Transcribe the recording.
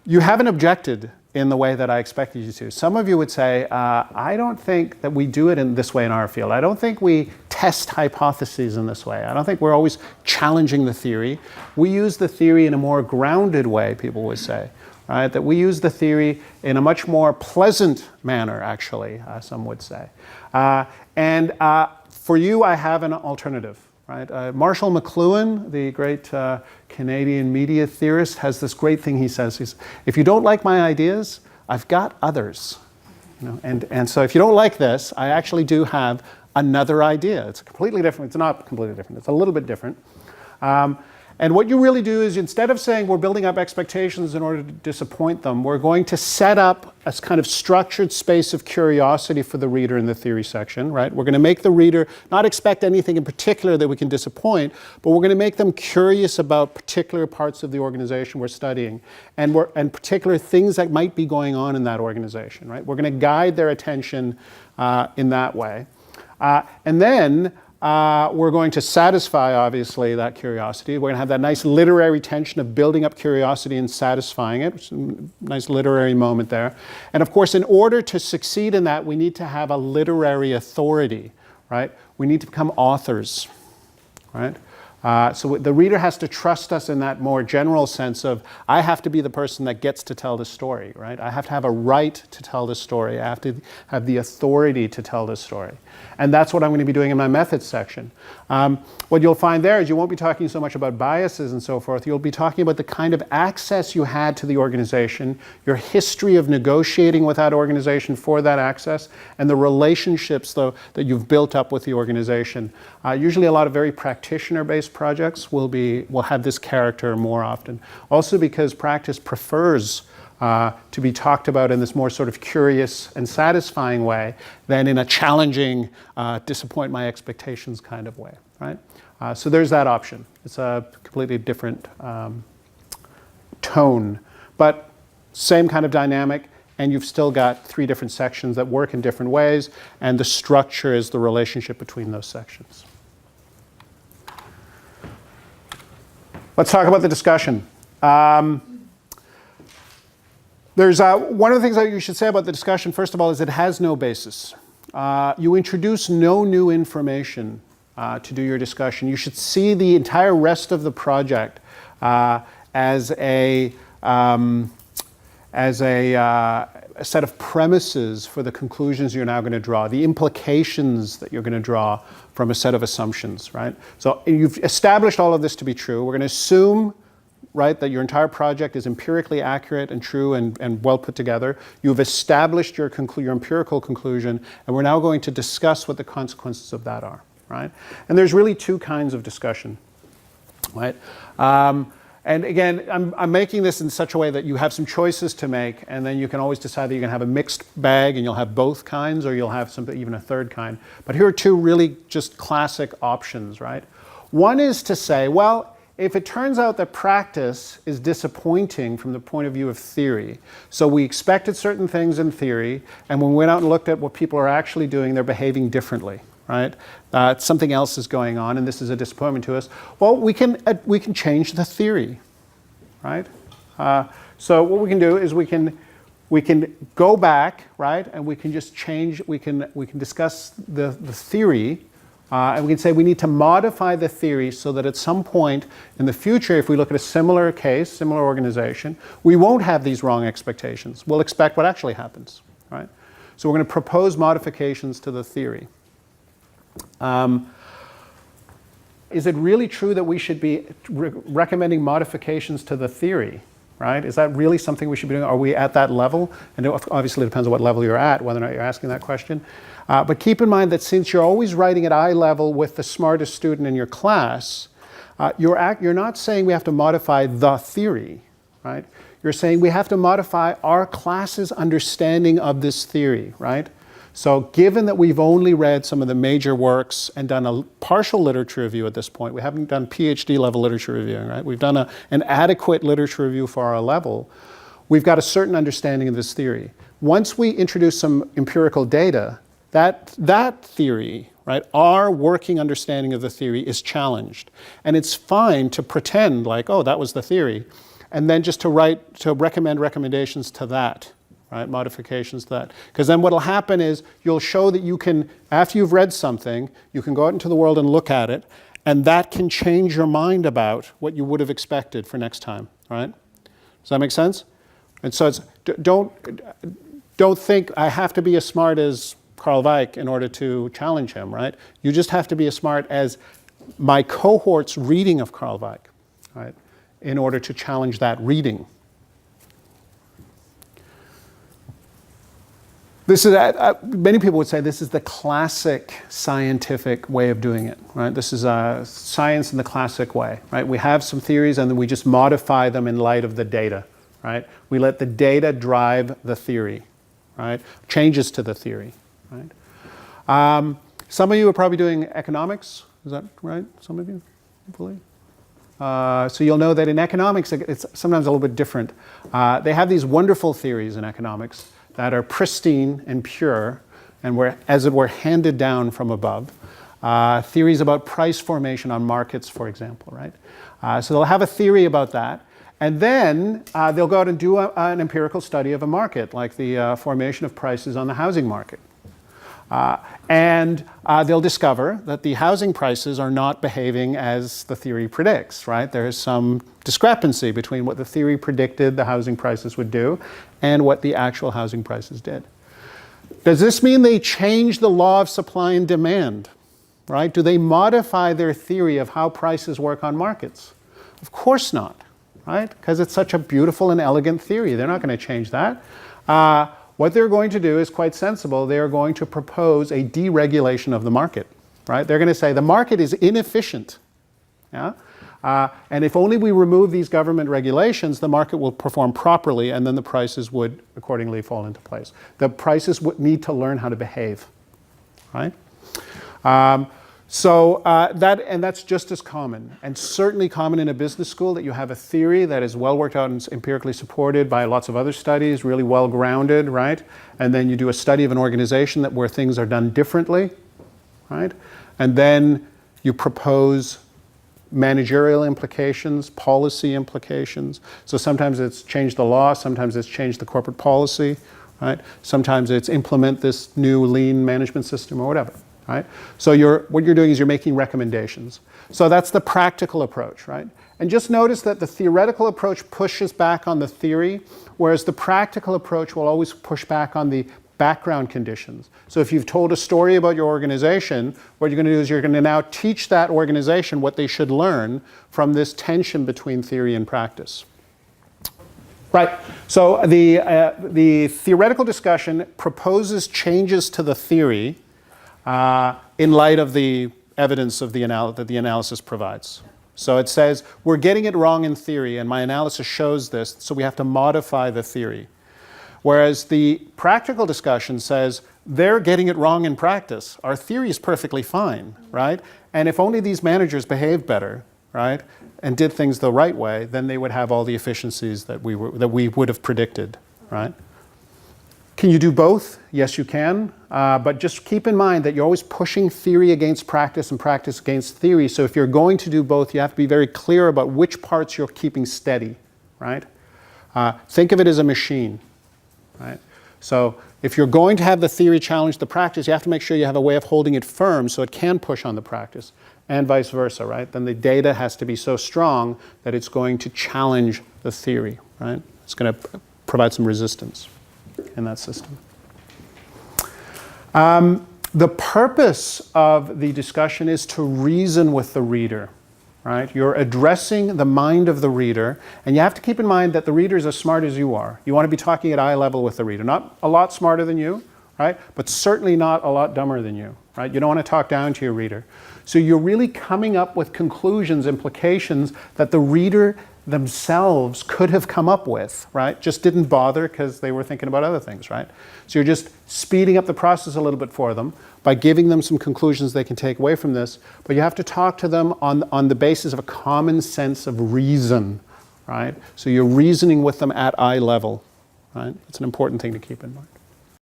You haven't objected in the way that I expected you to. Some of you would say, I don't think that we do it in this way in our field. I don't think we test hypotheses in this way. I don't think we're always challenging the theory. We use the theory in a more grounded way, people would say. Right? That we use the theory in a much more pleasant manner, actually, some would say. For you, I have an alternative. Right? Marshall McLuhan, the great Canadian media theorist, has this great thing he says. If you don't like my ideas, I've got others. You know? And so if you don't like this, I actually do have another idea. It's completely different. It's not completely different. It's a little bit different. And what you really do is, instead of saying we're building up expectations in order to disappoint them, we're going to set up a kind of structured space of curiosity for the reader in the theory section, right? We're going to make the reader not expect anything in particular that we can disappoint, but we're going to make them curious about particular parts of the organization we're studying and particular things that might be going on in that organization, right? We're going to guide their attention in that way. And then we're going to satisfy, obviously, that curiosity. We're going to have that nice literary tension of building up curiosity and satisfying it. It's a nice literary moment there. And of course, in order to succeed in that, we need to have a literary authority, right? We need to become authors, right? So the reader has to trust us in that more general sense of, I have to be the person that gets to tell the story, right? I have to have a right to tell the story. I have to have the authority to tell the story. And that's what I'm going to be doing in my methods section. What you'll find there is you won't be talking so much about biases and so forth. You'll be talking about the kind of access you had to the organization, your history of negotiating with that organization for that access, and the relationships, though, that you've built up with the organization. Usually a lot of very practitioner-based projects will have this character more often. Also because practice prefers to be talked about in this more sort of curious and satisfying way than in a challenging, disappoint my expectations kind of way, right? So there's that option. It's a completely different tone, but same kind of dynamic, and you've still got 3 different sections that work in different ways, and the structure is the relationship between those sections. Let's talk about the discussion. There's one of the things that you should say about the discussion, first of all, is it has no basis. You introduce no new information to do your discussion. You should see the entire rest of the project as a set of premises for the conclusions you're now going to draw, the implications that you're going to draw from a set of assumptions, right? So you've established all of this to be true. We're going to assume, right, that your entire project is empirically accurate and true and well put together. You've established your empirical conclusion, and we're now going to discuss what the consequences of that are, right? And there's really 2 kinds of discussion, right? And again, I'm making this in such a way that you have some choices to make, and then you can always decide that you're going to have a mixed bag and you'll have both kinds, or you'll have even a third kind. But here are 2 really just classic options, right? One is to say, well, if it turns out that practice is disappointing from the point of view of theory, so we expected certain things in theory, and when we went out and looked at what people are actually doing, they're behaving differently, right? Something else is going on, and this is a disappointment to us. Well, we can change the theory, right? So what we can do is we can go back, right, and we can just change. We can discuss the theory. And we can say we need to modify the theory so that at some point in the future, if we look at a similar case, similar organization, we won't have these wrong expectations. We'll expect what actually happens, right? So we're going to propose modifications to the theory. Is it really true that we should be recommending modifications to the theory, right? Is that really something we should be doing? Are we at that level? And it obviously depends on what level you're at, whether or not you're asking that question. But keep in mind that since you're always writing at eye level with the smartest student in your class, you're not saying we have to modify the theory, right? You're saying we have to modify our class's understanding of this theory, right? So given that we've only read some of the major works and done a partial literature review at this point, we haven't done PhD level literature reviewing, right? We've done an adequate literature review for our level. We've got a certain understanding of this theory. Once we introduce some empirical data, that theory, right? Our working understanding of the theory is challenged. And it's fine to pretend like, oh, that was the theory, and then just to recommend recommendations to that, right? Modifications to that. Because then what'll happen is you'll show that you can, after you've read something, you can go out into the world and look at it, and that can change your mind about what you would have expected for next time, right? Does that make sense? And so it's, don't think I have to be as smart as Carl Weick in order to challenge him, right? You just have to be as smart as my cohort's reading of Carl Weick, right? In order to challenge that reading. This is, many people would say this is the classic scientific way of doing it, right? This is science in the classic way, right? We have some theories and then we just modify them in light of the data, right? We let the data drive the theory, right? Changes to the theory, right? Some of you are probably doing economics, is that right? Some of you, hopefully. So you'll know that in economics, it's sometimes a little bit different. They have these wonderful theories in economics that are pristine and pure, and were, as it were, handed down from above. Theories about price formation on markets, for example, right? So they'll have a theory about that, and then they'll go out and do an empirical study of a market, like the formation of prices on the housing market. And they'll discover that the housing prices are not behaving as the theory predicts, right? There is some discrepancy between what the theory predicted the housing prices would do and what the actual housing prices did. Does this mean they change the law of supply and demand, right? Do they modify their theory of how prices work on markets? Of course not, right? Because it's such a beautiful and elegant theory. They're not going to change that. What they're going to do is quite sensible. They're going to propose a deregulation of the market, right? They're going to say the market is inefficient, yeah? And if only we remove these government regulations, the market will perform properly, and then the prices would accordingly fall into place. The prices would need to learn how to behave, right? That's just as common, and certainly common in a business school, that you have a theory that is well worked out and empirically supported by lots of other studies, really well grounded, right? And then you do a study of an organization where things are done differently, right? And then you propose managerial implications, policy implications. So sometimes it's changed the law, sometimes it's changed the corporate policy, right? Sometimes it's implement this new lean management system or whatever. Right? So what you're doing is you're making recommendations. So that's the practical approach, right? And just notice that the theoretical approach pushes back on the theory, whereas the practical approach will always push back on the background conditions. So if you've told a story about your organization, what you're going to do is you're going to now teach that organization what they should learn from this tension between theory and practice. Right, so the theoretical discussion proposes changes to the theory in light of the evidence of that the analysis provides. So it says, we're getting it wrong in theory, and my analysis shows this, so we have to modify the theory. Whereas the practical discussion says, they're getting it wrong in practice. Our theory is perfectly fine, right? And if only these managers behaved better, right, and did things the right way, then they would have all the efficiencies that we would have predicted, right? Can you do both? Yes, you can. But just keep in mind that you're always pushing theory against practice and practice against theory. So if you're going to do both, you have to be very clear about which parts you're keeping steady, right? Think of it as a machine, right? So if you're going to have the theory challenge the practice, you have to make sure you have a way of holding it firm so it can push on the practice, and vice versa, right? Then the data has to be so strong that it's going to challenge the theory, right? It's going to provide some resistance in that system. The purpose of the discussion is to reason with the reader, right? You're addressing the mind of the reader, and you have to keep in mind that the reader is as smart as you are. You want to be talking at eye level with the reader. Not a lot smarter than you, right? But certainly not a lot dumber than you, right? You don't want to talk down to your reader. So you're really coming up with conclusions, implications that the reader themselves could have come up with, right? Just didn't bother because they were thinking about other things, right? So you're just speeding up the process a little bit for them by giving them some conclusions they can take away from this, but you have to talk to them on the basis of a common sense of reason, right? So you're reasoning with them at eye level, right? It's an important thing to keep in mind.